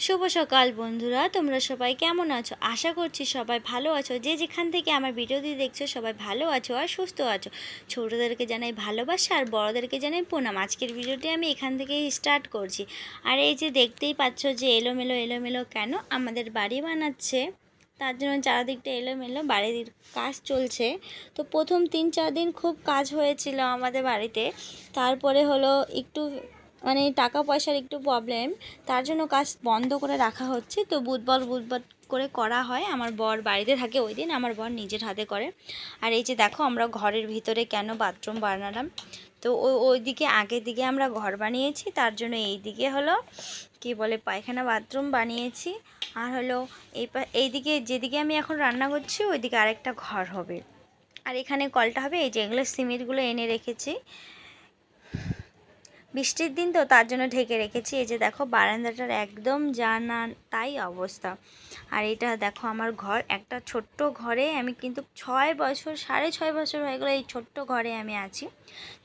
শুভ সকাল বন্ধুরা, তোমরা সবাই কেমন আছো? আশা করছি সবাই ভালো আছো। যে যেখান থেকে আমার ভিডিওটি দেখছো সবাই ভালো আছো আর সুস্থ আছো। ছোটদেরকে জানাই ভালোবাসা আর বড়দেরকে জানাই প্রণাম। আজকের ভিডিওটি আমি এখান থেকেই স্টার্ট করছি। আর এই যে দেখতেই পাচ্ছ যে এলোমেলো এলোমেলো কেন, আমাদের বাড়ি বানাচ্ছে, তার জন্য চারদিকটা এলোমেলো, বাড়ির কাজ চলছে। তো প্রথম 3-4 দিন খুব কাজ হয়েছিল আমাদের বাড়িতে, তারপরে হলো একটু টাকা পয়সার একটু প্রবলেম, তার জন্য কাজ বন্ধ করে রাখা হচ্ছে। তো বুধবার করে করা হয়। আমার বর বাড়িতে থাকে, ওই দিন আমার বর নিজের হাতে করে। আর এই যে দেখো আমরা ঘরের ভিতরে কেন বাথরুম বানালাম, তো ওইদিকে আগের দিকে আমরা ঘর বানিয়েছি, তার জন্য এই দিকে হলো কি বলে পায়খানা বাথরুম বানিয়েছি। আর হলো এইদিকে যেদিকে আমি এখন রান্না করছি ওইদিকে আরেকটা ঘর হবে। আর এখানে কলটা হবে। এই যে এগুলো সিমেন্টগুলো এনে রেখেছি, বৃষ্টির দিন তো তার জন্য ঢেকে রেখেছি। এই যে দেখো বারান্দাটার একদম যা না তাই অবস্থা। আর এটা দেখো আমার ঘর, একটা ছোট্ট ঘরে আমি কিন্তু 6 বছর 6.5 বছর হয়ে গেলো এই ছোট্ট ঘরে আমি আছি।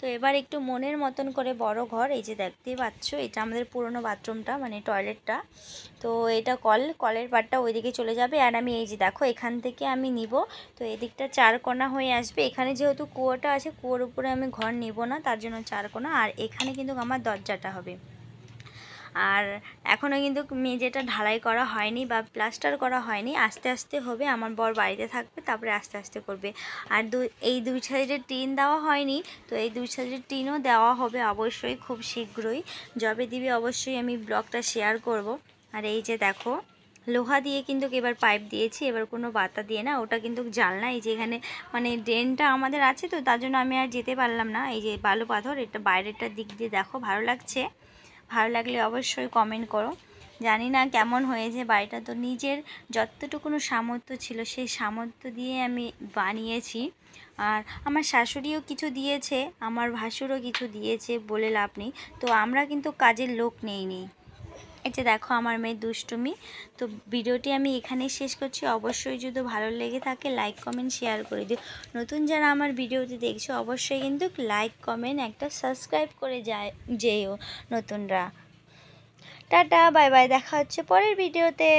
তো এবার একটু মনের মতন করে বড় ঘর। এই যে দেখতেই পাচ্ছ এটা আমাদের পুরনো বাথরুমটা, টয়লেটটা। তো এটা কলের পাড়টা ওইদিকে চলে যাবে। আর আমি এই যে দেখো এখান থেকে আমি নিব, তো এদিকটা 4 কোণা হয়ে আসবে। এখানে যেহেতু কুয়োটা আছে, কুয়োর উপরে আমি ঘর নিব না, তার জন্য 4 কোণা। আর এখানে কিন্তু আমার দরজাটা হবে। আর এখনও কিন্তু মেঝেটা ঢালাই করা হয়নি বা প্লাস্টার করা হয়নি, আস্তে আস্তে হবে। আমার বর বাড়িতে থাকবে, তারপরে আস্তে আস্তে করবে। আর এই দুই সাইডে টিন দেওয়া হয়নি, তো এই দুই সাইডে টিনও দেওয়া হবে অবশ্যই খুব শীঘ্রই। যবে দিবে অবশ্যই আমি ব্লগটা শেয়ার করব। আর এই যে দেখো লোহা দিয়ে কিন্তু এবার পাইপ দিয়েছি, এবার কোনো বাতা দিয়ে না, ওটা কিন্তু জানলা। এই যে এখানে ড্রেনটা আমাদের আছে, তো তার জন্য আমি আর যেতে পারলাম না। এই যে বালু পাথর, এটা বাইরেটার দিক দিয়ে দেখো ভালো লাগছে। ভালো লাগলে অবশ্যই কমেন্ট করো। জানি না কেমন হয়েছে বাড়িটা, তো নিজের যতটুকুনো সামর্থ্য ছিল সেই সামর্থ্য দিয়ে আমি বানিয়েছি। আর আমার শাশুড়িও কিছু দিয়েছে, আমার ভাসুরও কিছু দিয়েছে, বলে লাভ নেই। তো আমরা কিন্তু কাজের লোক নেই। এই যে দেখো আমার মেয়ের দুষ্টুমি। তো ভিডিওটি আমি এখানেই শেষ করছি। অবশ্যই যদি ভালো লেগে থাকে লাইক কমেন্ট শেয়ার করে দিও। নতুন যারা আমার ভিডিওটি দেখছো অবশ্যই কিন্তু লাইক কমেন্ট একটা সাবস্ক্রাইব করে যেও নতুনরা। টাটা বাই বাই, দেখা হচ্ছে পরের ভিডিওতে।